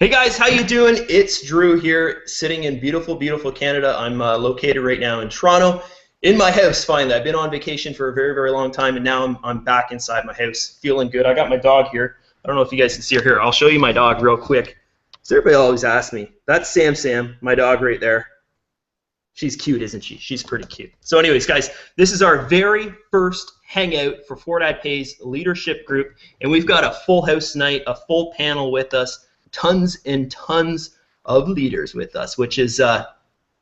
Hey guys, how you doing? It's Drew here, sitting in beautiful, beautiful Canada. I'm located right now in Toronto, in my house. Finally, I've been on vacation for a very, very long time, and now I'm back inside my house, feeling good. I got my dog here. I don't know if you guys can see her here. I'll show you my dog real quick. So everybody always asks me. That's Sam, my dog right there. She's cute, isn't she? She's pretty cute. So, anyways, guys, this is our very first hangout for Four Dad Pays leadership group, and we've got a full house tonight, a full panel with us, tons and tons of leaders with us, which is a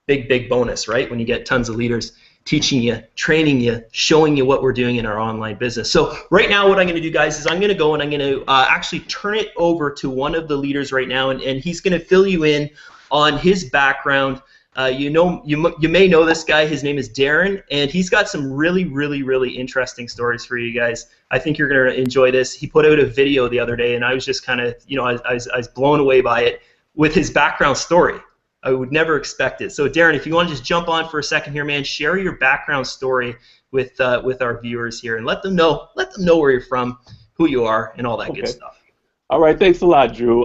big, big bonus, right? When you get tons of leaders teaching you, training you, showing you what we're doing in our online business. So right now what I'm going to do, guys, is I'm going to go and I'm going to actually turn it over to one of the leaders right now, and he's going to fill you in on his background. You may know this guy. His name is Darren, and he's got some really, really, really interesting stories for you guys. I think you're going to enjoy this. He put out a video the other day, and I was just kind of, I was blown away by it with his background story. I would never expect it. So, Darren, if you want to just jump on for a second here, man, share your background story with our viewers here, and let them know where you're from, who you are, and all that good stuff. All right, thanks a lot, Drew.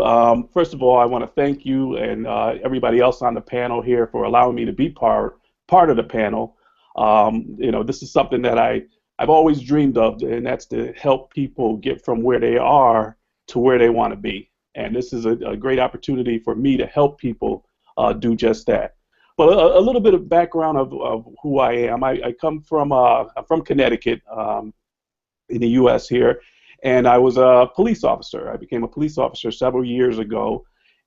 First of all, I want to thank you and everybody else on the panel here for allowing me to be part of the panel. This is something that I've always dreamed of, and that's to help people get from where they are to where they want to be. And this is a great opportunity for me to help people do just that. But a little bit of background of who I am. I come from I'm from Connecticut in the U.S. here. And I was a police officer. I became a police officer several years ago,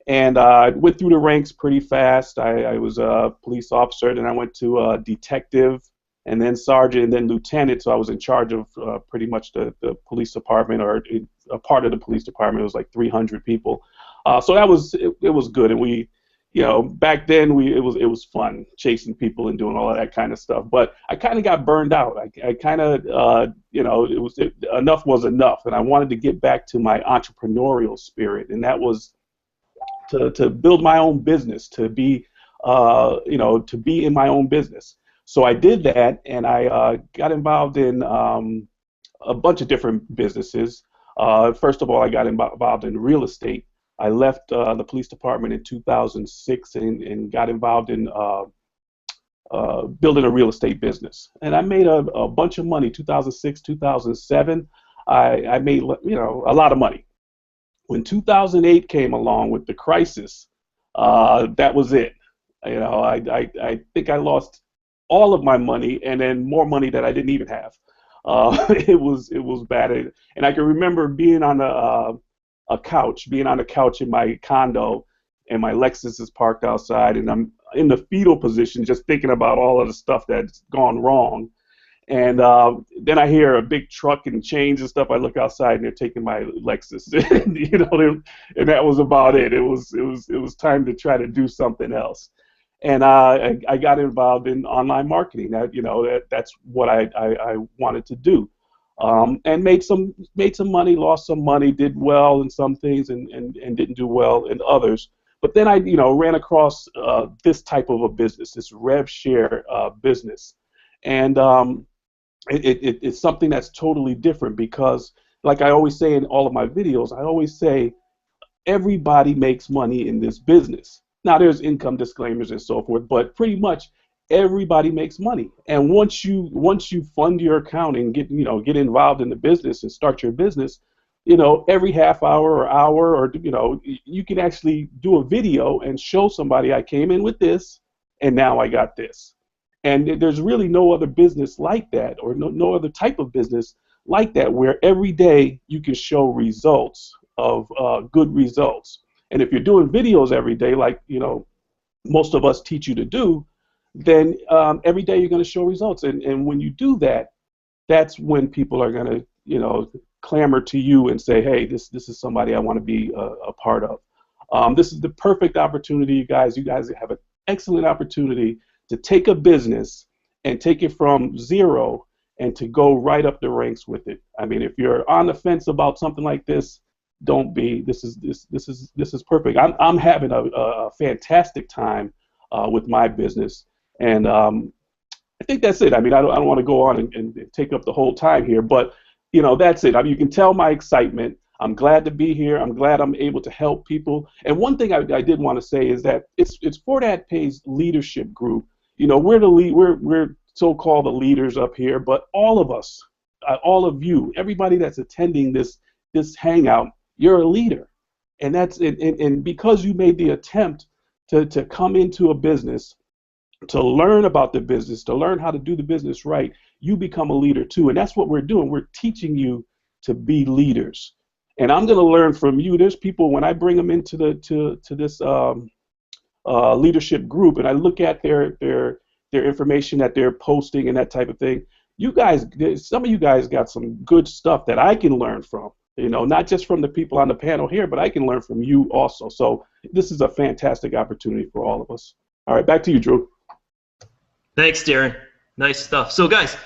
and I went through the ranks pretty fast. I was a police officer, then I went to detective, and then sergeant, and then lieutenant. So I was in charge of pretty much the police department, or a part of the police department. It was like 300 people. So that was it was good, and we. Back then it was fun chasing people and doing all of that kind of stuff. But I kind of got burned out. I kind of, enough was enough, and I wanted to get back to my entrepreneurial spirit, and that was to build my own business, to be in my own business. So I did that, and I got involved in a bunch of different businesses. First of all, I got involved in real estate. I left the police department in 2006 and got involved in building a real estate business. And I made a bunch of money. 2006, 2007, I made a lot of money. When 2008 came along with the crisis, that was it. I think I lost all of my money and then more money that I didn't even have. It was bad. And I can remember being on a couch in my condo, and my Lexus is parked outside, and I'm in the fetal position just thinking about all of the stuff that's gone wrong. And then I hear a big truck and chains and stuff. I look outside, and they're taking my Lexus. And that was about it. It was time to try to do something else. And I got involved in online marketing. That's what I wanted to do. And made some money, lost some money, did well in some things, and didn't do well in others. But then I ran across this type of a business, this rev share business, and it's something that's totally different because, like I always say in all of my videos, I always say everybody makes money in this business. Now there's income disclaimers and so forth, but pretty much everybody makes money. And once you fund your account and get involved in the business and start your business, every half hour or hour, or you can actually do a video and show somebody, I came in with this and now I got this. And there's really no other business like that, or no other type of business like that, where every day you can show results of good results. And if you're doing videos every day, like most of us teach you to do, then every day you're going to show results. And when you do that, that's when people are going to, clamor to you and say, hey, this is somebody I want to be a part of. This is the perfect opportunity, you guys. You guys have an excellent opportunity to take a business and take it from zero and to go right up the ranks with it. I mean, if you're on the fence about something like this, don't be. This is perfect. I'm having a fantastic time with my business. And I think that's it. I mean, I don't want to go on and take up the whole time here, but that's it. I mean, you can tell my excitement. I'm glad to be here. I'm glad I'm able to help people. And one thing I did want to say is that it's For That Pays leadership group. You know, we're the lead. We're so-called the leaders up here, but all of us, all of you, everybody that's attending this hangout, you're a leader, and and because you made the attempt to come into a business, to learn about the business, to learn how to do the business right, you become a leader too. And that's what we're doing. We're teaching you to be leaders. And I'm going to learn from you. There's people, when I bring them into this leadership group, and I look at their information that they're posting and that type of thing. You guys, some of you guys got some good stuff that I can learn from. You know, not just from the people on the panel here, but I can learn from you also. So this is a fantastic opportunity for all of us. All right, back to you, Drew. Thanks, Darren. Nice stuff. So, guys,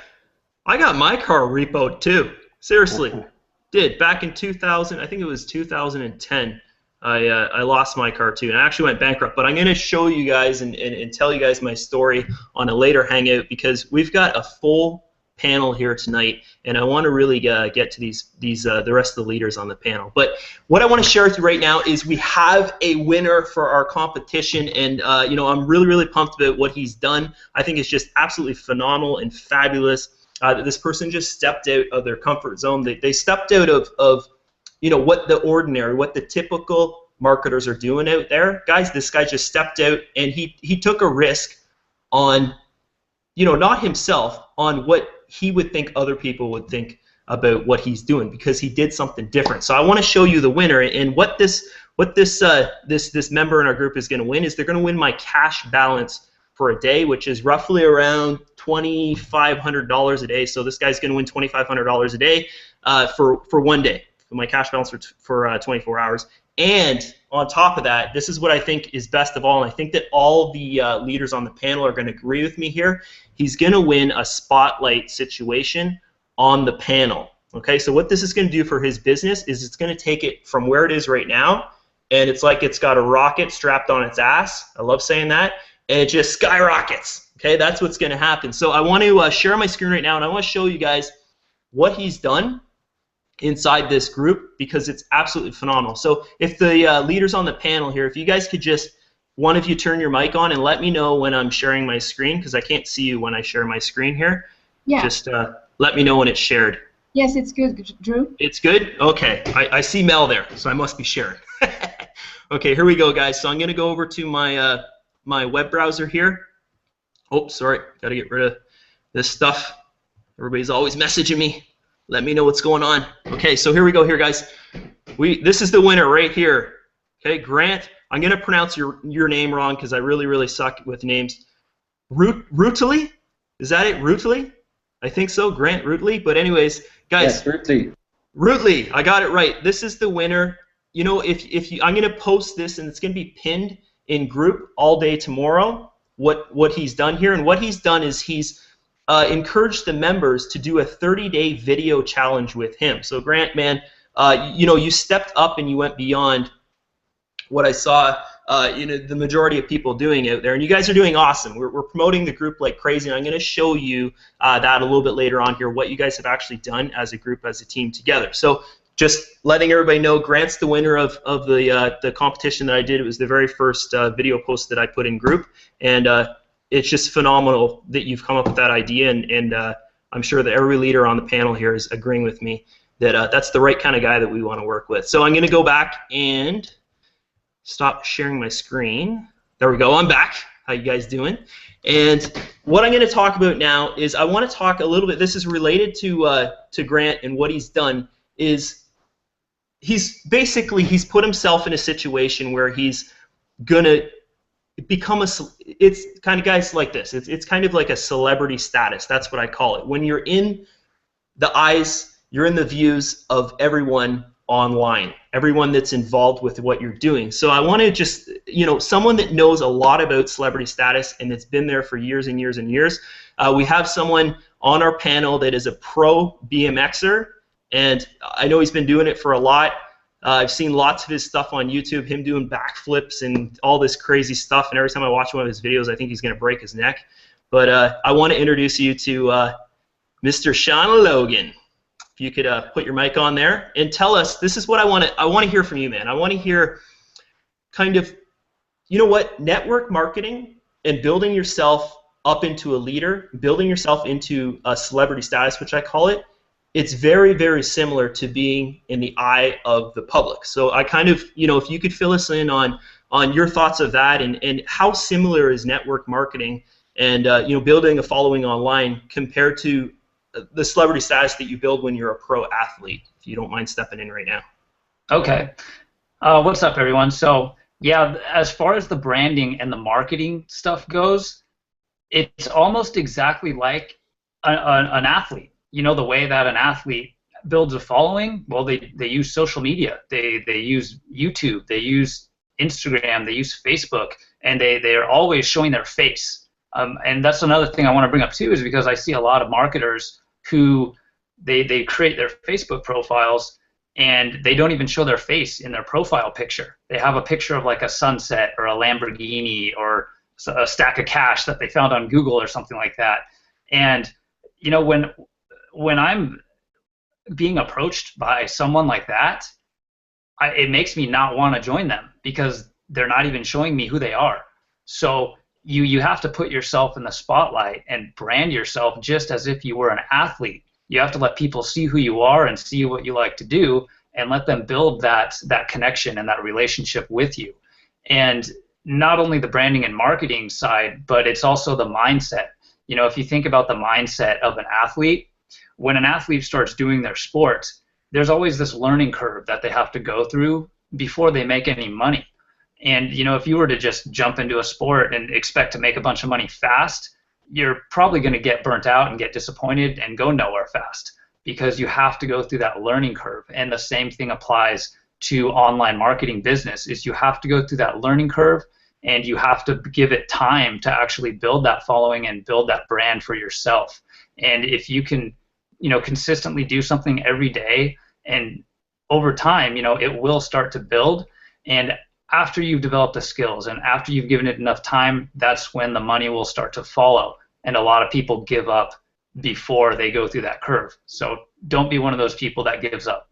I got my car repoed too. Seriously, did back in 2000. I think it was 2010. I lost my car too, and I actually went bankrupt. But I'm going to show you guys and tell you guys my story on a later hangout, because we've got a full panel here tonight, and I want to really get to the rest of the leaders on the panel. But what I want to share with you right now is we have a winner for our competition, and you know, I'm really pumped about what he's done. I think it's just absolutely phenomenal and fabulous that this person just stepped out of their comfort zone. They stepped out of you know, what the ordinary, what the typical marketers are doing out there. Guys, this guy just stepped out, and he took a risk on, you know, not himself, on what he would think other people would think about what he's doing, because he did something different. So I want to show you the winner, and what this member in our group is going to win is they're going to win my cash balance for a day, which is roughly around $2,500 a day. So this guy's going to win $2,500 a day for one day, for my cash balance for 24 hours. And on top of that, this is what I think is best of all, and I think that all the leaders on the panel are going to agree with me here. He's going to win a spotlight situation on the panel. Okay, so what this is going to do for his business is it's going to take it from where it is right now, and it's like it's got a rocket strapped on its ass. I love saying that. And it just skyrockets. Okay, that's what's going to happen. So I want to share my screen right now, and I want to show you guys what he's done inside this group, because it's absolutely phenomenal. So if the leaders on the panel here, if you guys could just, one of you turn your mic on and let me know when I'm sharing my screen, because I can't see you when I share my screen here. Yeah. Just let me know when it's shared. Yes, it's good, Drew. It's good? Okay. I see Mel there, so I must be sharing. Okay, here we go, guys. So I'm going to go over to my my web browser here. Oh, sorry. Got to get rid of this stuff. Everybody's always messaging me. Let me know what's going on. Okay, so here we go here, guys. This is the winner right here. Okay, Grant. I'm going to pronounce your name wrong because I really suck with names. Rutely? Is that it? Rutely? I think so. Grant Rutely. But anyways, guys. Yes, Rutely. Rutely. I got it right. This is the winner. You know, if you, I'm going to post this, and it's going to be pinned in group all day tomorrow, what he's done here. And what he's done is he's encouraged the members to do a 30-day video challenge with him. So Grant, man, you know, you stepped up and you went beyond what I saw you know, the majority of people doing out there, and you guys are doing awesome. We're promoting the group like crazy, and I'm going to show you that a little bit later on here, what you guys have actually done as a group, as a team together. So just letting everybody know, Grant's the winner of the competition that I did. It was the very first video post that I put in group, and it's just phenomenal that you've come up with that idea, and I'm sure that every leader on the panel here is agreeing with me that that's the right kind of guy that we want to work with. So I'm going to go back and stop sharing my screen. There we go. I'm back. How you guys doing? And what I'm going to talk about now is I want to talk a little bit. This is related to Grant, and what he's done is he's put himself in a situation where he's gonna become it's kind of, guys, like this. It's kind of like a celebrity status. That's what I call it. When you're in the eyes, you're in the views of everyone online, everyone that's involved with what you're doing. So I want to just, you know, someone that knows a lot about celebrity status and that's been there for years and years and years. We have someone on our panel that is a pro BMXer, and I know he's been doing it for a lot. I've seen lots of his stuff on YouTube, him doing backflips and all this crazy stuff, and every time I watch one of his videos, I think he's going to break his neck. But I want to introduce you to Mr. Sean Logan. if you could put your mic on there and tell us. This is what I want to hear from you, man. I want to hear kind of, you know what, network marketing and building yourself up into a leader, building yourself into a celebrity status, which I call it. It's very, very similar to being in the eye of the public. So I kind of, you know, if you could fill us in on your thoughts of that, and how similar is network marketing and you know, building a following online compared to the celebrity status that you build when you're a pro athlete, if you don't mind stepping in right now. Okay. What's up, everyone? So yeah, as far as the branding and the marketing stuff goes, it's almost exactly like an athlete. You know, the way that an athlete builds a following, well, they use social media, they use YouTube, they use Instagram, they use Facebook, and they are always showing their face. And that's another thing I want to bring up too, is because I see a lot of marketers who they create their Facebook profiles and they don't even show their face in their profile picture. They have a picture of like a sunset or a Lamborghini or a stack of cash that they found on Google or something like that. And you know, when I'm being approached by someone like that, it makes me not want to join them because they're not even showing me who they are. So you have to put yourself in the spotlight and brand yourself just as if you were an athlete. You have to let people see who you are and see what you like to do, and let them build that connection and that relationship with you. And not only the branding and marketing side, but it's also the mindset. You know, if you think about the mindset of an athlete, when an athlete starts doing their sport, there's always this learning curve that they have to go through before they make any money. And you know, if you were to just jump into a sport and expect to make a bunch of money fast, you're probably going to get burnt out and get disappointed and go nowhere fast, because you have to go through that learning curve. And the same thing applies to online marketing business, is you have to go through that learning curve, and you have to give it time to actually build that following and build that brand for yourself. And if you can, you know, consistently do something every day, and over time, you know, it will start to build. And after you've developed the skills and after you've given it enough time, that's when the money will start to follow. And a lot of people give up before they go through that curve. So don't be one of those people that gives up.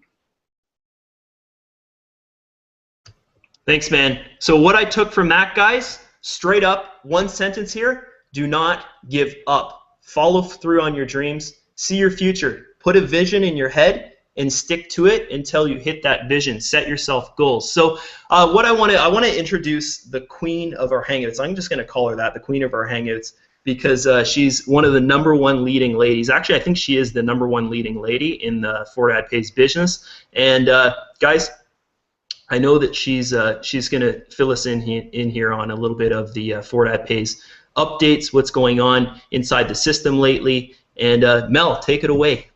Thanks, man. So what I took from that, guys, straight up, one sentence here: do not give up. Follow through on your dreams. See your future. Put a vision in your head and stick to it until you hit that vision. Set yourself goals. So what I want to introduce the queen of our Hangouts. I'm just going to call her that, the queen of our Hangouts, because she's one of the ¡1 leading ladies. Actually, I think she is the #1 leading lady in the Ford Pays business. And guys, I know that she's going to fill us in here on a little bit of the Ford Pays updates, what's going on inside the system lately. And Mel, take it away.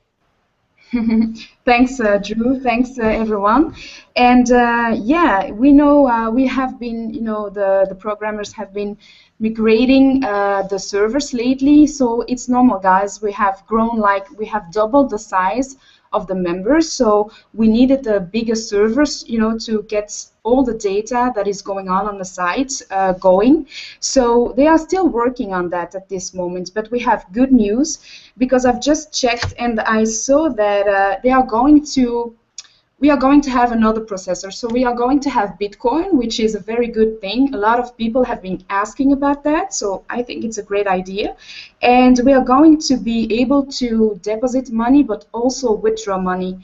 Thanks, Drew. Thanks, everyone. And yeah, we know we have been, you know, the programmers have been migrating the servers lately. So it's normal, guys. We have grown, like we have doubled the size of the members. So we needed the bigger servers, you know, to get all the data that is going on the site going. So they are still working on that at this moment. But we have good news, because I've just checked and I saw that we are going to have another processor. So we are going to have Bitcoin, which is a very good thing. A lot of people have been asking about that, so I think it's a great idea. And we are going to be able to deposit money, but also withdraw money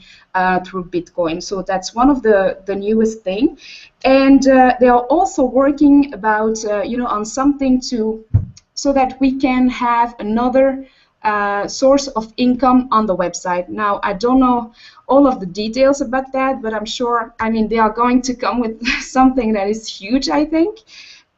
through Bitcoin. So that's one of the newest thing. And they are also working about, you know, on something so that we can have another source of income on the website. Now, I don't know all of the details about that, but I'm sure, I mean, they are going to come with something that is huge, I think.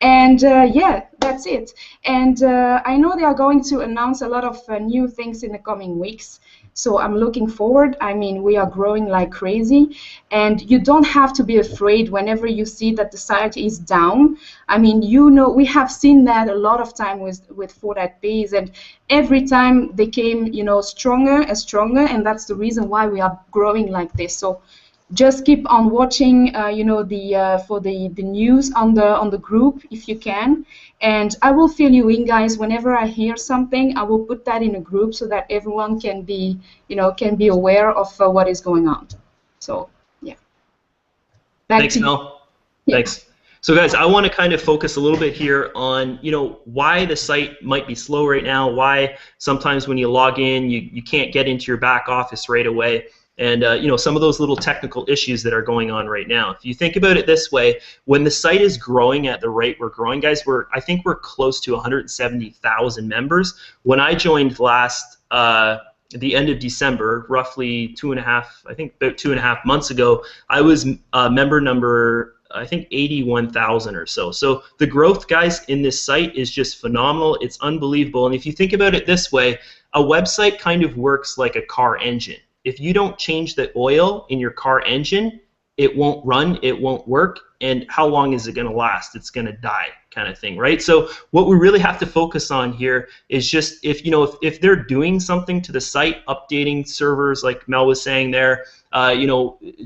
And yeah, that's it. And I know they are going to announce a lot of new things in the coming weeks. So I'm looking forward. I mean, we are growing like crazy, and you don't have to be afraid whenever you see that the site is down. I mean, you know, we have seen that a lot of time with Ford Pays, and every time they came, you know, stronger and stronger, and that's the reason why we are growing like this. So just keep on watching, for the news on the group if you can, and I will fill you in, guys. Whenever I hear something, I will put that in a group so that everyone can be, aware of what is going on. So yeah, back Thanks, to you. Mel. Yeah. Thanks. So guys, I want to kind of focus a little bit here on, why the site might be slow right now, why sometimes when you log in, you can't get into your back office right away, and some of those little technical issues that are going on right now. If you think about it this way, when the site is growing at the rate we're growing, guys, I think we're close to 170,000 members. When I joined last the end of December, roughly about 2.5 months ago, I was member number, I think, 81,000 or so. So the growth, guys, in this site is just phenomenal. It's unbelievable. And if you think about it this way, a website kind of works like a car engine. If you don't change the oil in your car engine, it won't run, it won't work, and how long is it going to last? It's going to die, kind of thing, right? So what we really have to focus on here is just if they're doing something to the site, updating servers like Mel was saying there,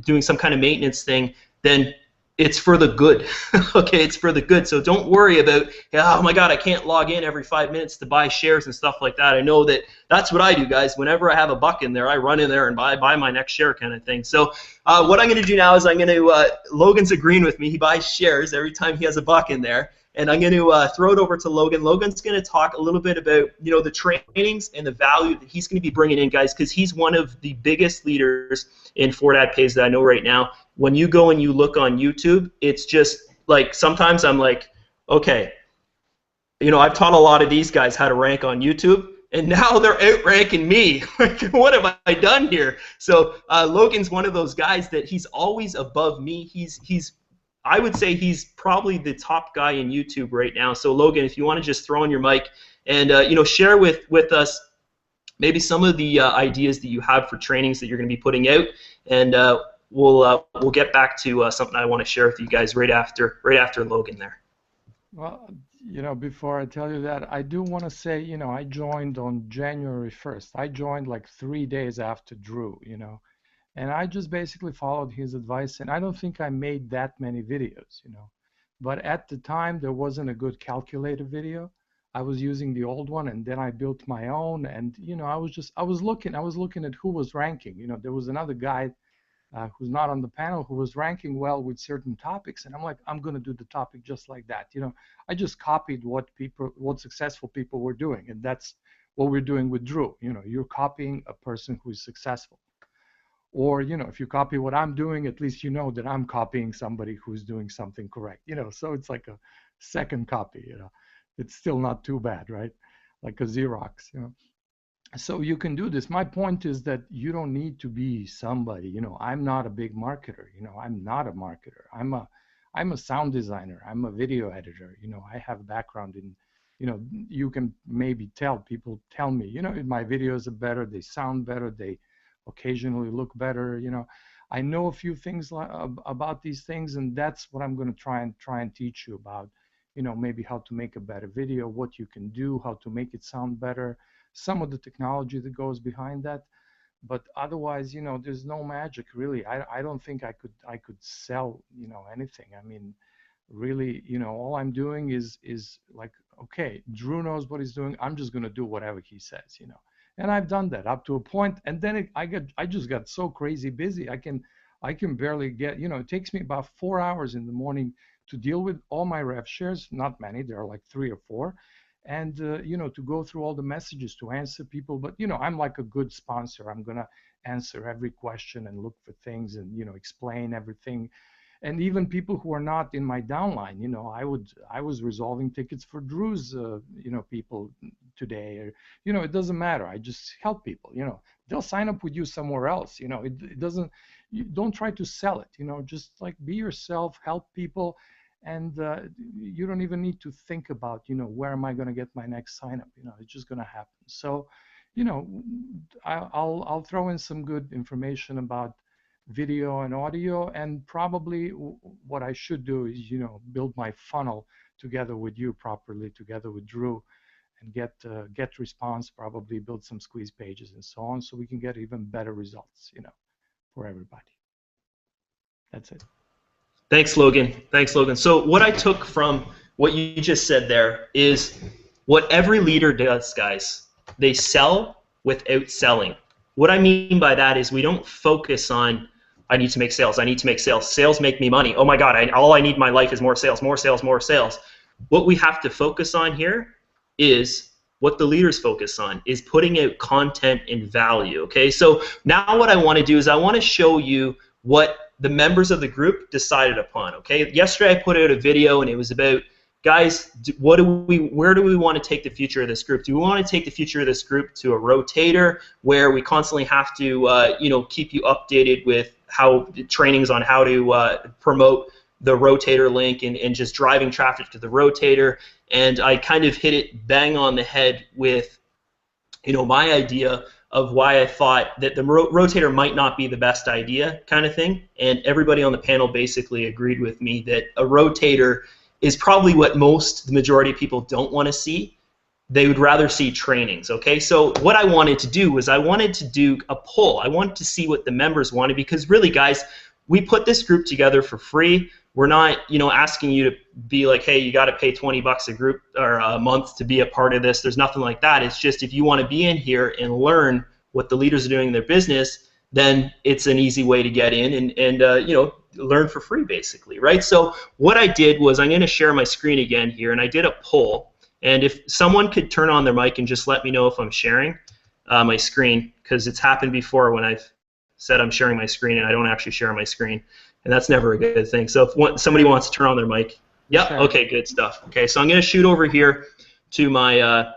doing some kind of maintenance thing, then it's for the good. Okay, it's for the good. So don't worry about, oh my God, I can't log in every 5 minutes to buy shares and stuff like that. I know that's what I do, guys. Whenever I have a buck in there, I run in there and buy my next share, kind of thing. So what I'm going to do now is I'm going to, Logan's agreeing with me. He buys shares every time he has a buck in there. And I'm going to throw it over to Logan. Logan's going to talk a little bit about the trainings and the value that he's going to be bringing in, guys, because he's one of the biggest leaders in Ford Ad Pays that I know right now. When you go and you look on YouTube, it's just like sometimes I'm like, okay, I've taught a lot of these guys how to rank on YouTube, and now they're outranking me. Like, what have I done here? So Logan's one of those guys that he's always above me. I would say he's probably the top guy in YouTube right now. So Logan, if you want to just throw on your mic and share with us maybe some of the ideas that you have for trainings that you're going to be putting out, and we'll get back to something I want to share with you guys right after Logan there. Well, before I tell you that, I do want to say, I joined on January 1st. I joined like 3 days after Drew, and I just basically followed his advice, and I don't think I made that many videos, But at the time, there wasn't a good calculator video. I was using the old one, and then I built my own, and I was looking at who was ranking. There was another guy who's not on the panel who was ranking well with certain topics, and I'm like, I'm going to do the topic just like that. I just copied what successful people were doing, and that's what we're doing with Drew. You're copying a person who is successful. Or, if you copy what I'm doing, at least you know that I'm copying somebody who's doing something correct. So it's like a second copy. It's still not too bad, right? Like a Xerox. So you can do this. My point is that you don't need to be somebody. I'm not a big marketer. I'm not a marketer. I'm a sound designer. I'm a video editor. I have a background in. You can maybe people tell me, my videos are better. They sound better. They occasionally look better. I know a few things about these things, and that's what I'm going to try and teach you about. Maybe how to make a better video, what you can do, how to make it sound better, some of the technology that goes behind that. But otherwise, there's no magic really. I don't think I could sell anything. I mean, really, all I'm doing is like, okay, Drew knows what he's doing. I'm just going to do whatever he says. And I've done that up to a point, and then I just got so crazy busy. I can barely get, it takes me about 4 hours in the morning to deal with all my ref shares, not many, there are like 3 or 4, and to go through all the messages, to answer people. But I'm like a good sponsor. I'm gonna answer every question and look for things and explain everything. And even people who are not in my downline, I was resolving tickets for Drew's, people today. It doesn't matter. I just help people. They'll sign up with you somewhere else. It doesn't. You don't try to sell it. Just like be yourself, help people, and you don't even need to think about, where am I going to get my next sign up? It's just going to happen. So, I'll throw in some good information about video and audio, and probably what I should do is build my funnel together with you properly, together with Drew, and get response, probably build some squeeze pages and so on, so we can get even better results for everybody. That's it. Thanks, Logan. Thanks, Logan. So what I took from what you just said there is what every leader does, guys. They sell without selling. What I mean by that is we don't focus on, I need to make sales, I need to make sales. Sales make me money. Oh my God, all I need in my life is more sales, more sales, more sales. What we have to focus on here is what the leaders focus on, is putting out content and value, okay? So now what I want to do is I want to show you what the members of the group decided upon, okay? Yesterday I put out a video and it was about, guys, where do we want to take the future of this group? Do we want to take the future of this group to a rotator where we constantly have to, keep you updated with how trainings on how to promote the rotator link and just driving traffic to the rotator? And I kind of hit it bang on the head with, my idea of why I thought that the rotator might not be the best idea, kind of thing. And everybody on the panel basically agreed with me that a rotator is probably what the majority of people don't want to see. They would rather see trainings, okay? So what I wanted to do was I wanted to do a poll. I wanted to see what the members wanted, because really, guys, we put this group together for free. We're not, asking you to be like, hey, you got to pay $20 a group or a month to be a part of this. There's nothing like that. It's just if you want to be in here and learn what the leaders are doing in their business, then it's an easy way to get in and learn for free, basically, right? So what I did was I'm going to share my screen again here, and I did a poll. And if someone could turn on their mic and just let me know if I'm sharing my screen, because it's happened before when I've said I'm sharing my screen and I don't actually share my screen. And that's never a good thing. So if somebody wants to turn on their mic. Yep, sure. Okay, good stuff. Okay, so I'm going to shoot over here to my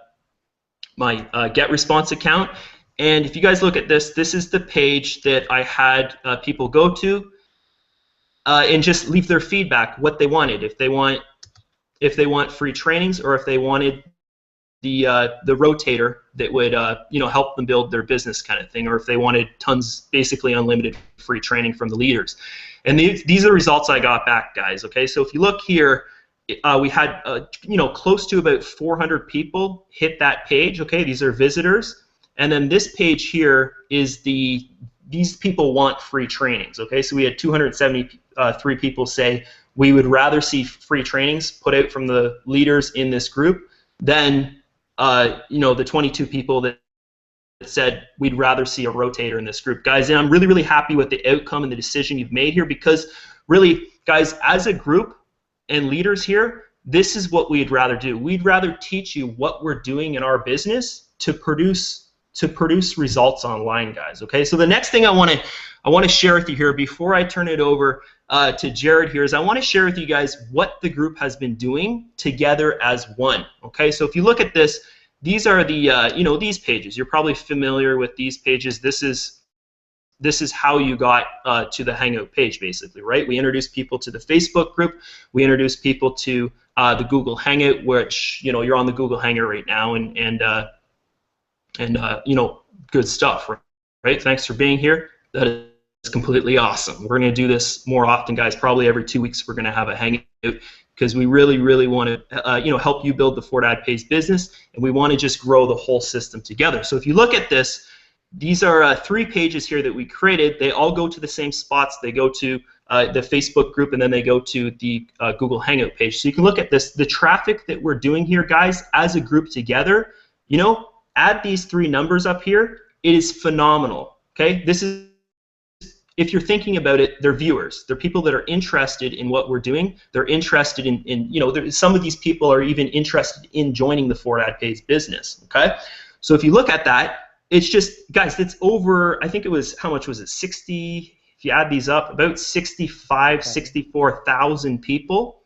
GetResponse account. And if you guys look at this, this is the page that I had people go to and just leave their feedback, what they wanted. If they want free trainings, or if they wanted the rotator that would help them build their business, kind of thing, or if they wanted tons, basically unlimited free training from the leaders. And these are the results I got back, guys. Okay, so if you look here, we had close to about 400 people hit that page. Okay, these are visitors, and then this page here is these people want free trainings. Okay, so we had 273 people say we would rather see free trainings put out from the leaders in this group than the 22 people that said we'd rather see a rotator in this group, guys. And I'm really, really happy with the outcome and the decision you've made here, because really, guys, as a group and leaders here, this is what we'd rather do. We'd rather teach you what we're doing in our business to produce results online, guys. Okay, so the next thing I want to share with you here before I turn it over to Jared here is I want to share with you guys what the group has been doing together as one. Okay, so if you look at this, these are the these pages. You're probably familiar with these pages. This is how you got to the Hangout page, basically, right? We introduced people to the Facebook group. We introduced people to the Google Hangout, which you're on the Google Hangout right now, and good stuff, right? Thanks for being here. That is completely awesome. We're going to do this more often, guys. Probably every 2 weeks we're going to have a Hangout, because we really, really want to help you build the FortAd Pays business, and we want to just grow the whole system together. So if you look at this, these are 3 pages here that we created. They all go to the same spots. They go to the Facebook group, and then they go to the Google Hangout page. So you can look at this. The traffic that we're doing here, guys, as a group together, add these 3 numbers up here. It is phenomenal. Okay, this is, if you're thinking about it, they're viewers. They're people that are interested in what we're doing. They're interested in some of these people are even interested in joining the FortAd Pays business. Okay, so if you look at that, it's just, guys, it's over, I think it was, how much was it, 60, if you add these up, about 65, 64,000 people,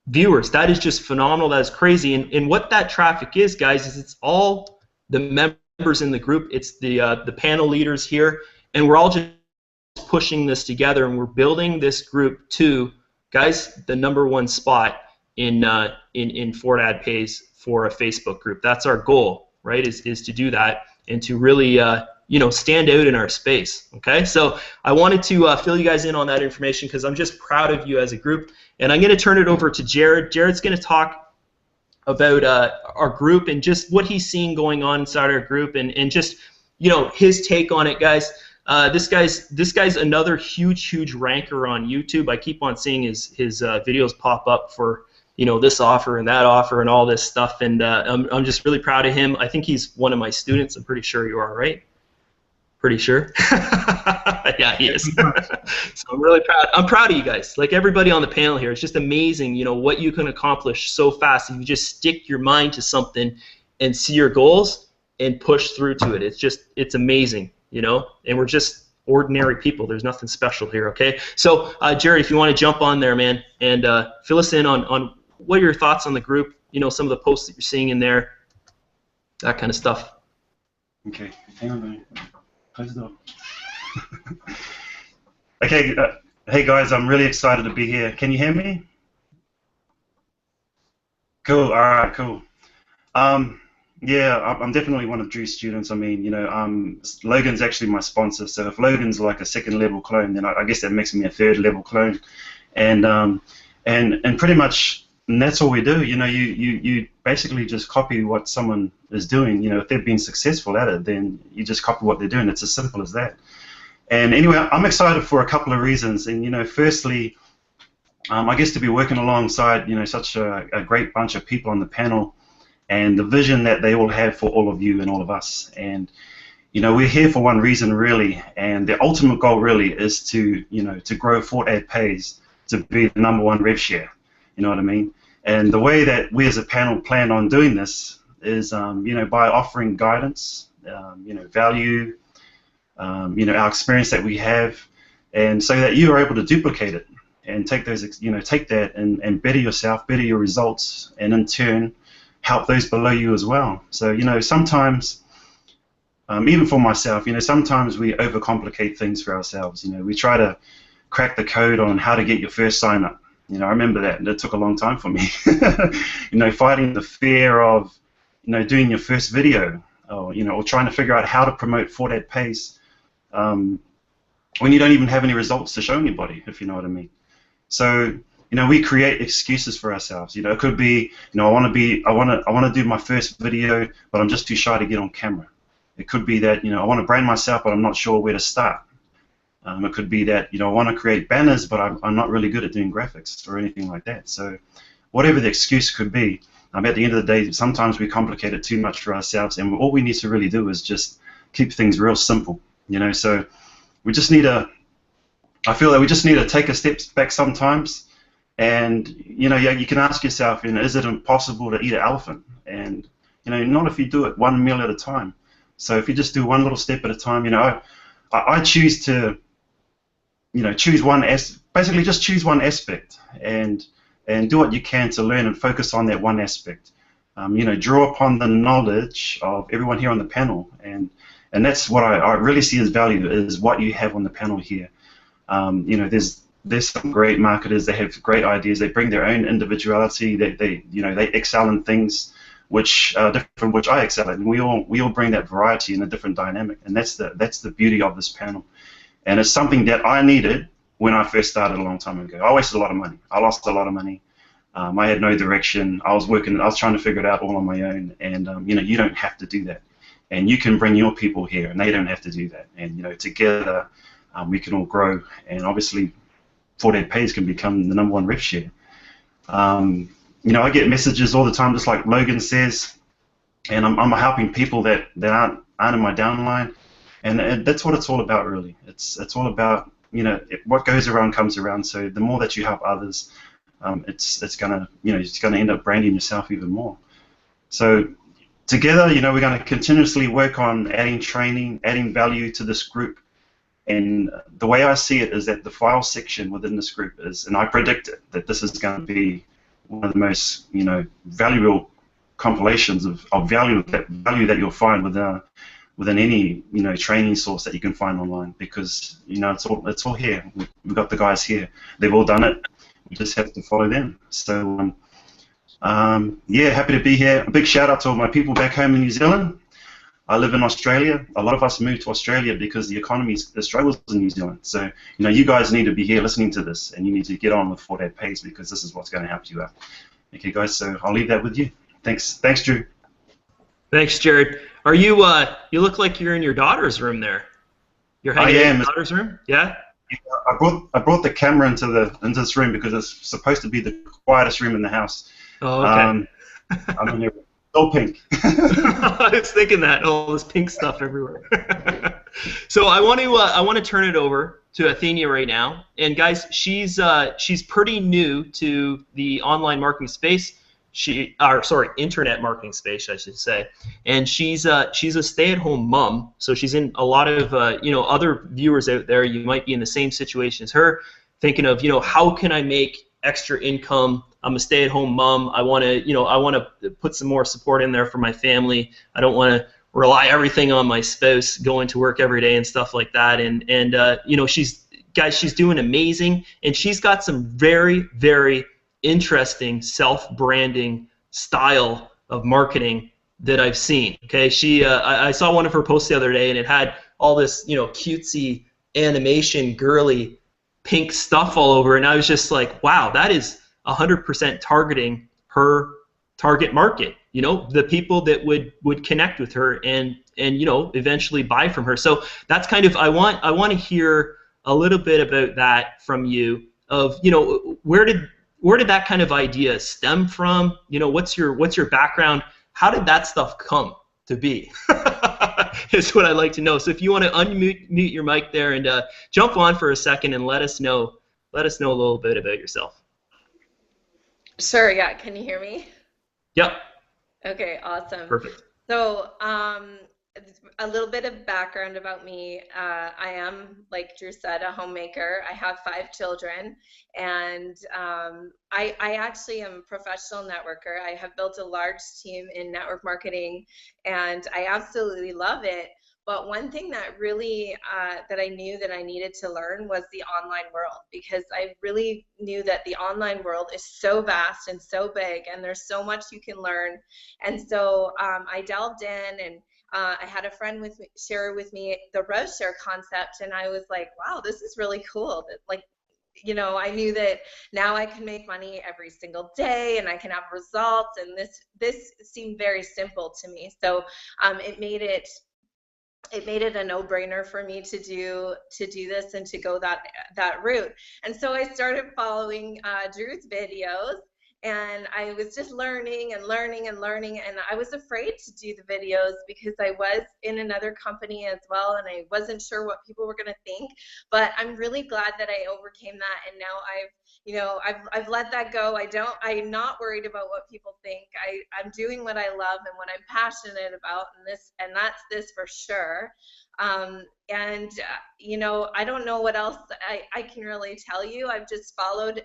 viewers. That is just phenomenal. That is crazy. And what that traffic is, guys, is it's all the members in the group. It's the panel leaders here, and we're all just pushing this together, and we're building this group to, guys, the #1 spot in FortAd Pays for a Facebook group. That's our goal, right? Is to do that and to really stand out in our space. Okay, so I wanted to fill you guys in on that information, because I'm just proud of you as a group. And I'm going to turn it over to Jared. Jared's going to talk about our group and just what he's seeing going on inside our group, and just his take on it, guys. This guy's another huge ranker on YouTube. I keep on seeing his videos pop up for, you know, this offer and that offer and all this stuff, and I'm just really proud of him. I think he's one of my students. I'm pretty sure you are, right? Pretty sure. Yeah, he is. So I'm really proud. I'm proud of you guys. Like everybody on the panel here, it's just amazing, you know, what you can accomplish so fast if you just stick your mind to something and see your goals and push through to it. It's amazing, you know. And we're just ordinary people. There's nothing special here, okay? So, Jared, if you want to jump on there, man, and fill us in on what are your thoughts on the group, you know, some of the posts that you're seeing in there, that kind of stuff. Okay, hang on, man. Close the door. Okay, hey guys, I'm really excited to be here. Can you hear me? Cool, alright, cool. Yeah, I'm definitely one of Drew's students. I mean, you know, Logan's actually my sponsor, so if Logan's like a second level clone, then I guess that makes me a third level clone. And pretty much, and that's all we do. You know, you basically just copy what someone is doing. You know, if they've been successful at it, then you just copy what they're doing. It's as simple as that. And anyway, I'm excited for a couple of reasons. And you know, firstly, I guess to be working alongside, you know, such a great bunch of people on the panel, and the vision that they all have for all of you and all of us. And you know, we're here for one reason really, and the ultimate goal really is to, you know, to grow Fort Ad Pays to be the #1 rev share. You know what I mean? And the way that we as a panel plan on doing this is, you know, by offering guidance, you know, value, you know, our experience that we have, and so that you are able to duplicate it and take those, you know, take that and better yourself, better your results, and in turn help those below you as well. So, you know, sometimes, even for myself, you know, sometimes we overcomplicate things for ourselves. You know, we try to crack the code on how to get your first sign up. You know, I remember that, and it took a long time for me. You know, fighting the fear of, you know, doing your first video, or you know, or trying to figure out how to promote Fort Ad Pays when you don't even have any results to show anybody, if you know what I mean. So, you know, we create excuses for ourselves. You know, it could be, you know, I want to do my first video, but I'm just too shy to get on camera. It could be that, you know, I want to brand myself, but I'm not sure where to start. It could be that, you know, I want to create banners, but I'm not really good at doing graphics or anything like that. So whatever the excuse could be, at the end of the day, sometimes we complicate it too much for ourselves, and all we need to really do is just keep things real simple, you know. So we just need to, I feel that we just need to take a step back sometimes, and, you know, yeah, you can ask yourself, you know, is it impossible to eat an elephant? And, you know, not if you do it one meal at a time. So if you just do one little step at a time, you know, I choose to, you know, basically just choose one aspect and do what you can to learn and focus on that one aspect. You know, draw upon the knowledge of everyone here on the panel, and that's what I really see as value, is what you have on the panel here. You know, there's some great marketers. They have great ideas. They bring their own individuality. They you know, they excel in things which are different, which I excel at, and we all bring that variety in a different dynamic, and that's the beauty of this panel. And it's something that I needed when I first started a long time ago. I wasted a lot of money. I lost a lot of money. I had no direction. I was trying to figure it out all on my own. And you know, you don't have to do that. And you can bring your people here, and they don't have to do that. And you know, together we can all grow. And obviously, Fort Ad Pays can become the #1 rev share. You know, I get messages all the time, just like Logan says, and I'm helping people that aren't in my downline. And that's what it's all about, really. It's all about, you know, what goes around comes around. So the more that you help others, it's gonna, you know, it's gonna end up branding yourself even more. So together, you know, we're gonna continuously work on adding training, adding value to this group. And the way I see it is that the file section within this group is, and I predict it, that this is going to be one of the most, you know, valuable compilations of value that you'll find within any, you know, training source that you can find online, because, you know, it's all here. We've got the guys here. They've all done it. We just have to follow them. So yeah, happy to be here. A big shout out to all my people back home in New Zealand. I live in Australia. A lot of us moved to Australia because the economy struggles in New Zealand. So, you know, you guys need to be here listening to this, and you need to get on with Fort Ad Pays, because this is what's going to help you out. Okay, guys, so I'll leave that with you. Thanks, Drew. Thanks, Jared. Are you? You look like you're in your daughter's room there. You're hanging in am. your daughter's room? Yeah? I brought the camera into this room because it's supposed to be the quietest room in the house. Oh, okay. I'm in here. All pink. I was thinking that, all this pink stuff everywhere. So I want to turn it over to Athenia right now. And guys, she's pretty new to the online marketing space. Internet marketing space, I should say. And she's a stay-at-home mom, so she's in a lot of other viewers out there. You might be in the same situation as her, thinking of how can I make extra income. I'm a stay-at-home mom. I want to put some more support in there for my family. I don't want to rely everything on my spouse going to work every day and stuff like that. And she's doing amazing, and she's got some very, very interesting self-branding style of marketing that I've seen. Okay, I saw one of her posts the other day, and it had all this cutesy animation, girly pink stuff all over, and I was just like, wow, that is 100% targeting her target market. The people that would connect with her and eventually buy from her. So that's kind of I want to hear a little bit about that from you. Of where did that kind of idea stem from? What's your background? How did that stuff come to be? Is what I'd like to know. So if you want to unmute your mic there and jump on for a second and let us know a little bit about yourself. Sure, yeah. Can you hear me? Yep. Okay, awesome. Perfect. So a little bit of background about me. I am, like Drew said, a homemaker. I have 5 children, and I actually am a professional networker. I have built a large team in network marketing, and I absolutely love it. But one thing that really that I knew that I needed to learn was the online world, because I really knew that the online world is so vast and so big, and there's so much you can learn. And so I delved in, and I had a friend share with me the rev share concept, and I was like, wow, this is really cool. Like, I knew that now I can make money every single day, and I can have results, and this seemed very simple to me. So it made it a no-brainer for me to do this and to go that route. And so I started following Drew's videos, and I was just learning, and I was afraid to do the videos because I was in another company as well, and I wasn't sure what people were going to think. But I'm really glad that I overcame that, and now I've let that go. I'm not worried about what people think. I'm doing what I love and what I'm passionate about, and that's this for sure. I don't know what else I can really tell you. I've just followed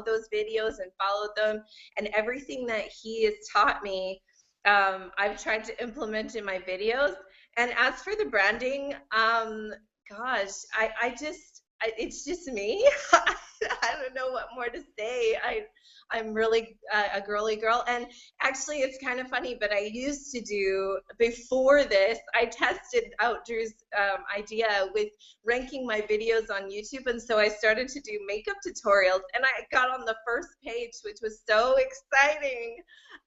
those videos and followed them, and everything that he has taught me, I've tried to implement in my videos. And as for the branding, gosh, it's just me. I don't know what more to say. I'm really a girly girl, and actually it's kind of funny, but I used to do, before this, I tested out Drew's idea with ranking my videos on YouTube, and so I started to do makeup tutorials, and I got on the first page, which was so exciting,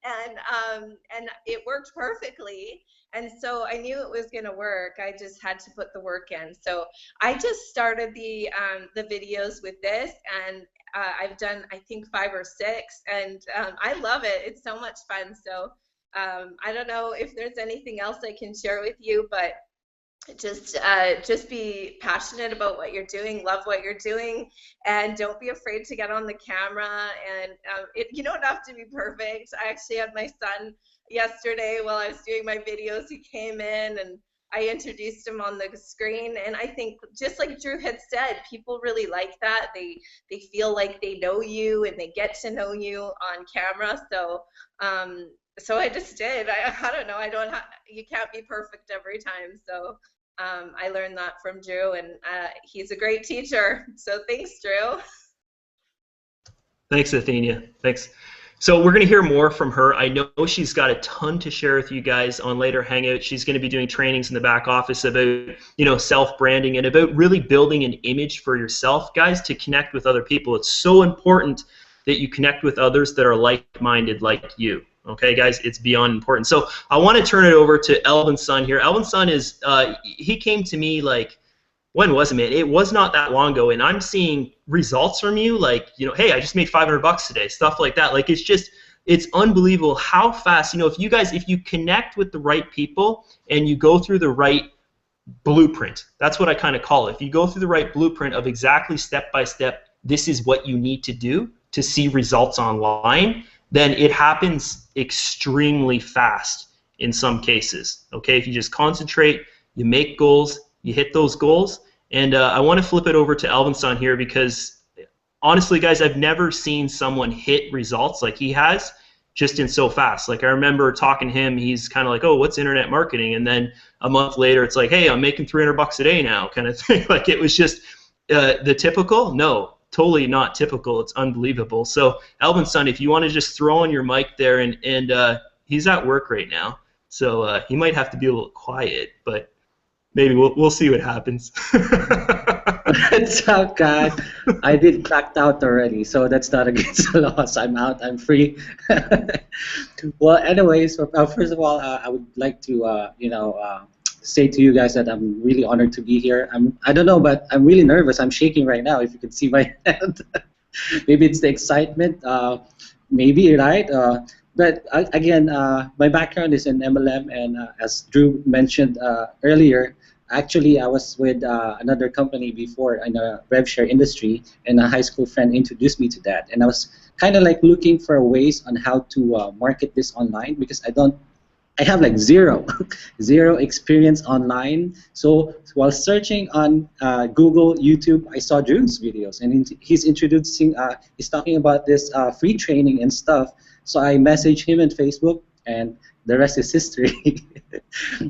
and it worked perfectly. And so I knew it was going to work. I just had to put the work in. So I just started the videos with this, and I've done, I think, 5 or 6, and I love it. It's so much fun. So I don't know if there's anything else I can share with you, but just be passionate about what you're doing, love what you're doing, and don't be afraid to get on the camera. And you don't have to be perfect. I actually had my son yesterday while I was doing my videos. He came in, and I introduced him on the screen, and I think, just like Drew had said, people really like that. They feel like they know you, and they get to know you on camera. So so I just did. I don't know. You can't be perfect every time. So I learned that from Drew, and he's a great teacher. So thanks, Drew. Thanks, Athenia. Thanks. So we're going to hear more from her. I know she's got a ton to share with you guys on later Hangouts. She's going to be doing trainings in the back office about, self-branding and about really building an image for yourself, guys, to connect with other people. It's so important that you connect with others that are like-minded like you. Okay, guys, it's beyond important. So I want to turn it over to Alvin's son here. Alvin's son is, he came to me like when was it, man? It was not that long ago, and I'm seeing results from you, like, you know, hey, I just made $500 today, stuff like that. Like, it's unbelievable how fast, you know, if you connect with the right people and you go through the right blueprint, that's what I kind of call it. If you go through the right blueprint of exactly step by step, this is what you need to do to see results online, then it happens extremely fast in some cases. Okay, if you just concentrate, you make goals, you hit those goals. And I want to flip it over to Alvin here, because honestly, guys, I've never seen someone hit results like he has just in so fast. Like, I remember talking to him, he's kind of like, oh, what's internet marketing? And then a month later, it's like, hey, I'm making $300 a day now, kind of thing. Like, it was just the typical? No, totally not typical. It's unbelievable. So, Alvin, if you want to just throw on your mic there, and he's at work right now, so he might have to be a little quiet, but maybe we'll see what happens. What's up, guys? I did clocked out already, so that's not against the laws. I'm out. I'm free. Well, anyways, first of all, I would like to, say to you guys that I'm really honored to be here. I don't know, but I'm really nervous. I'm shaking right now. If you could see my hand, maybe it's the excitement. Maybe, right? But again, my background is in MLM, and as Drew mentioned earlier, actually I was with another company before in the rev share industry, and a high school friend introduced me to that, and I was kind of like looking for ways on how to market this online, because I have like zero experience online. So while searching on Google, YouTube, I saw Drew's videos, and he's introducing, he's talking about this free training and stuff. So I messaged him on Facebook, and the rest is history.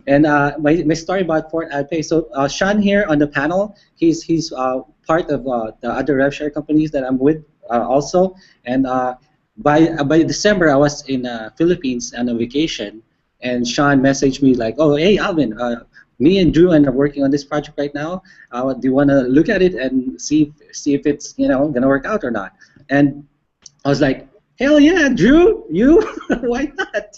And my story about Fort AdPay. So Sean here on the panel, he's part of the other rev share companies that I'm with also. And by December, I was in Philippines on a vacation, and Sean messaged me like, "Oh, hey Alvin, me and Drew are working on this project right now. Do you want to look at it and see if it's gonna work out or not?" And I was like, hell yeah, Drew, you, why not,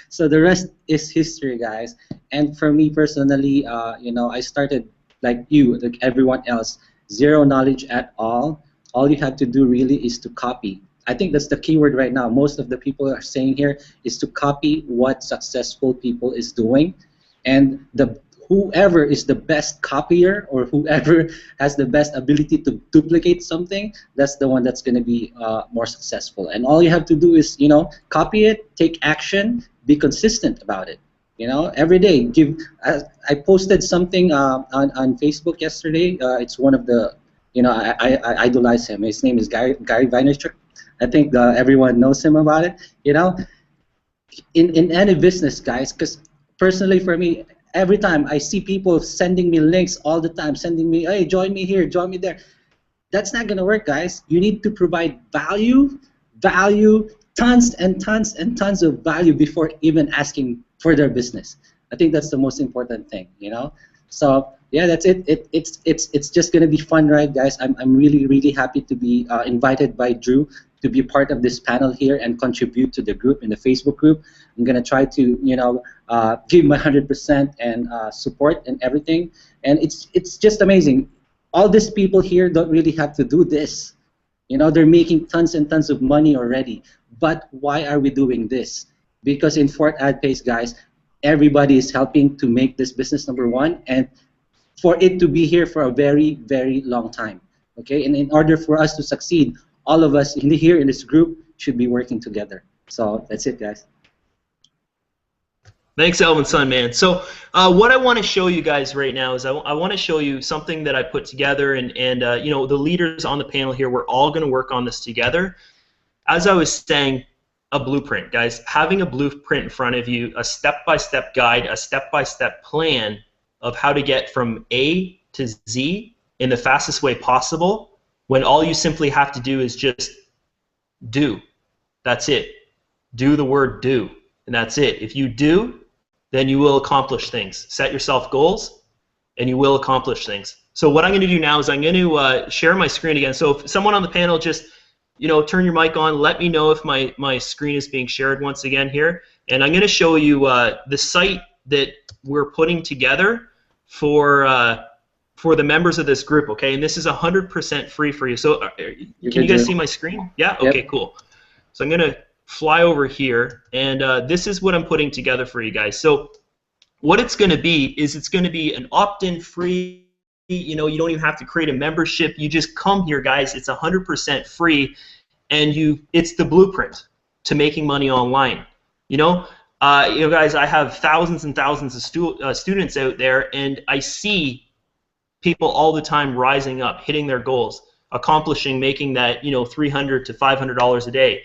So the rest is history, guys. And for me personally, I started like you, like everyone else, zero knowledge at all. All you have to do really is to copy. I think that's the key word right now. Most of the people are saying here is to copy what successful people is doing. And whoever is the best copier, or whoever has the best ability to duplicate something, that's the one that's going to be more successful. And all you have to do is, copy it, take action, be consistent about it. Every day. I posted something on Facebook yesterday. It's one of the, I idolize him. His name is Gary Vaynerchuk. I think everyone knows him about it. In any business, guys, because personally for me, every time I see people sending me links all the time, sending me, hey, join me here, join me there. That's not going to work, guys. You need to provide value, tons and tons and tons of value before even asking for their business. I think that's the most important thing, So yeah, that's it. It's just going to be fun, right, guys? I'm really, really happy to be invited by Drew to be part of this panel here and contribute to the group, in the Facebook group. I'm going to try to, give my 100% and support and everything. And it's just amazing. All these people here don't really have to do this. They're making tons and tons of money already. But why are we doing this? Because in Fort AdPay, guys, everybody is helping to make this business number one, and for it to be here for a very, very long time. Okay, and in order for us to succeed, all of us here in this group should be working together. So that's it, guys. Thanks, Alvin, man. So what I want to show you guys right now is I want to show you something that I put together, and the leaders on the panel here, we're all going to work on this together. As I was saying, a blueprint, guys. Having a blueprint in front of you, a step-by-step guide, a step-by-step plan of how to get from A to Z in the fastest way possible, when all you simply have to do is just do. That's it. Do the word do, and that's it. If you do, then you will accomplish things. Set yourself goals, and you will accomplish things. So what I'm going to do now is I'm going to share my screen again. So if someone on the panel just turn your mic on, let me know if my screen is being shared once again here. And I'm going to show you the site that we're putting together for for the members of this group, okay? And this is 100% free for you. So can you guys see my screen? Yeah? Yep. Okay, cool. So I'm going to fly over here, and this is what I'm putting together for you guys. So what it's going to be is it's going to be an opt-in free, you know, you don't even have to create a membership. You just come here, guys. It's 100% free, and it's the blueprint to making money online. You know, guys, I have thousands and thousands of students out there, and I see people all the time rising up, hitting their goals, accomplishing, making that, you know, $300 to $500 a day.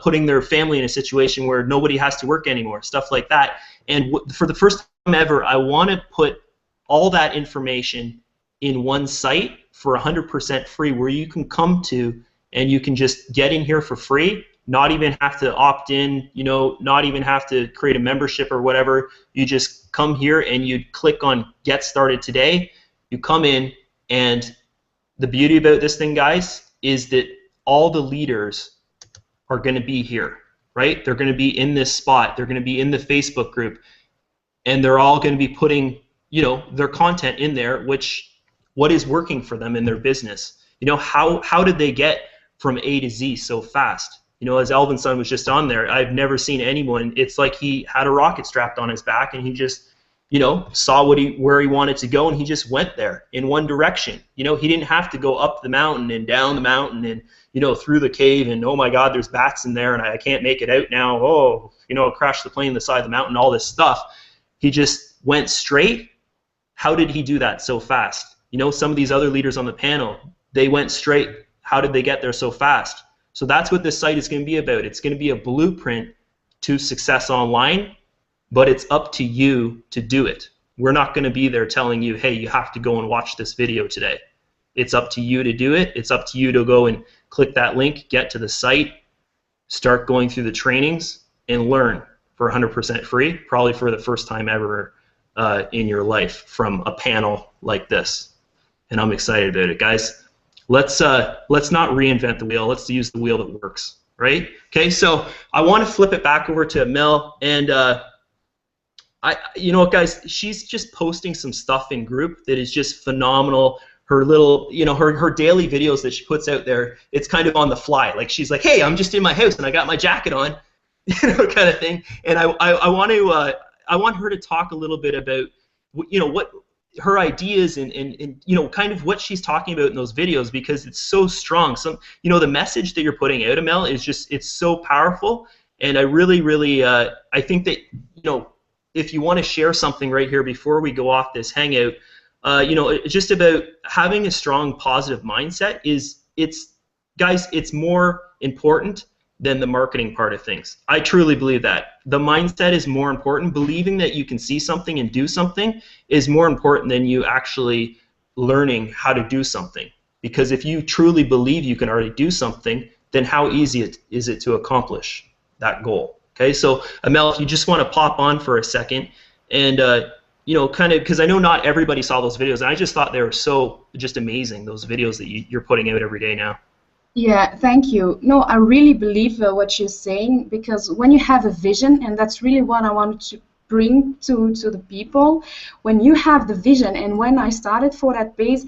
Putting their family in a situation where nobody has to work anymore, stuff like that. And for the first time ever, I want to put all that information in one site for 100% free, where you can come to and you can just get in here for free, not even have to opt in, you know, not even have to create a membership or whatever. You just come here and you click on Get Started Today. You come in, and the beauty about this thing, guys, is that all the leaders are going to be here, right? They're going to be in this spot. They're going to be in the Facebook group, and they're all going to be putting, you know, their content in there, what is working for them in their business. You know, how did they get from A to Z so fast? You know, as Alvin's son was just on there, I've never seen anyone. It's like he had a rocket strapped on his back, and he just, you know, saw where he wanted to go, and he just went there in one direction. You know, he didn't have to go up the mountain and down the mountain and, you know, through the cave, and oh my God, there's bats in there, and I can't make it out now. Oh, you know, crash the plane on the side of the mountain, all this stuff. He just went straight. How did he do that so fast? You know, some of these other leaders on the panel, they went straight. How did they get there so fast? So that's what this site is going to be about. It's going to be a blueprint to success online, but it's up to you to do it. We're not going to be there telling you, hey, you have to go and watch this video today. It's up to you to do it. It's up to you to go and click that link, get to the site, start going through the trainings, and learn for 100% free, probably for the first time ever in your life from a panel like this. And I'm excited about it, guys. Let's not reinvent the wheel. Let's use the wheel that works, right? Okay, so I want to flip it back over to Mel, and you know what, guys? She's just posting some stuff in group that is just phenomenal. Her little, you know, her daily videos that she puts out there, it's kind of on the fly. Like, she's like, hey, I'm just in my house and I got my jacket on, you know, kind of thing. And I want her to talk a little bit about, you know, what her ideas and you know, kind of what she's talking about in those videos, because it's so strong. You know, the message that you're putting out, Amel, is just, it's so powerful. And I really I think that, you know, if you want to share something right here before we go off this hangout, you know, just about having a strong positive mindset guys, it's more important than the marketing part of things. I truly believe that. The mindset is more important. Believing that you can see something and do something is more important than you actually learning how to do something. Because if you truly believe you can already do something, then how easy is it to accomplish that goal? Okay, so Amel, if you just want to pop on for a second, and you know, kind of, because I know not everybody saw those videos, and I just thought they were so just amazing, those videos that you're putting out every day now. Yeah, thank you. No, I really believe what you're saying, because when you have a vision, and that's really what I wanted to bring to the people, when you have the vision, and when I started for that base,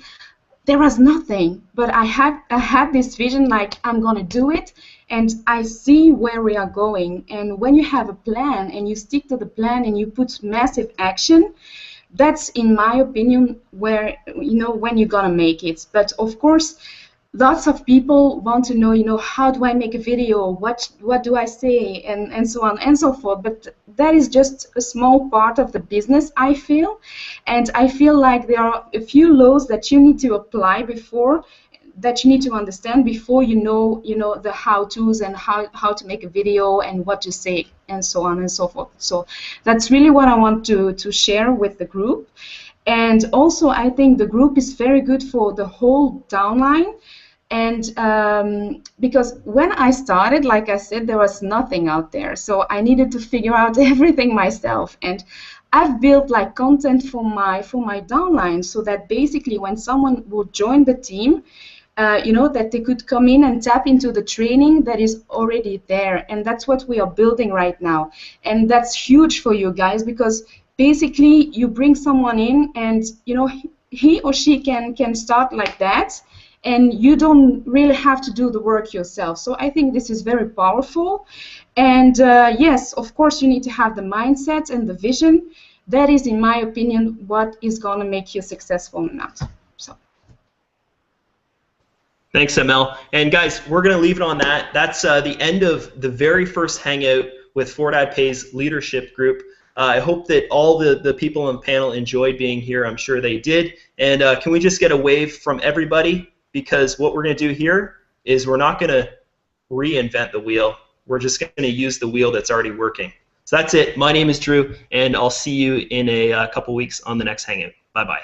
there was nothing, but I had this vision, like, I'm gonna do it, and I see where we are going. And when you have a plan and you stick to the plan and you put massive action, that's, in my opinion, where, you know, when you're gonna make it. But of course, lots of people want to know, you know, how do I make a video, what do I say, and so on and so forth. But that is just a small part of the business, I feel. And I feel like there are a few laws that you need to apply before, that you need to understand before you know the how-tos and how to make a video and what to say and so on and so forth. So that's really what I want to share with the group. And also, I think the group is very good for the whole downline. And because when I started, like I said, there was nothing out there. So I needed to figure out everything myself. And I've built like content for my downline, so that basically when someone would join the team, you know, that they could come in and tap into the training that is already there. And that's what we are building right now. And that's huge for you guys, because basically you bring someone in, and he or she can start like that, and you don't really have to do the work yourself. So I think this is very powerful. And yes, of course, you need to have the mindset and the vision. That is, in my opinion, what is going to make you successful or not. So. Thanks, ML. And guys, we're going to leave it on that. That's the end of the very first Hangout with Fordad Pay's leadership group. I hope that all the people on the panel enjoyed being here. I'm sure they did. And can we just get a wave from everybody? Because what we're going to do here is we're not going to reinvent the wheel. We're just going to use the wheel that's already working. So that's it. My name is Drew, and I'll see you in a couple weeks on the next Hangout. Bye-bye.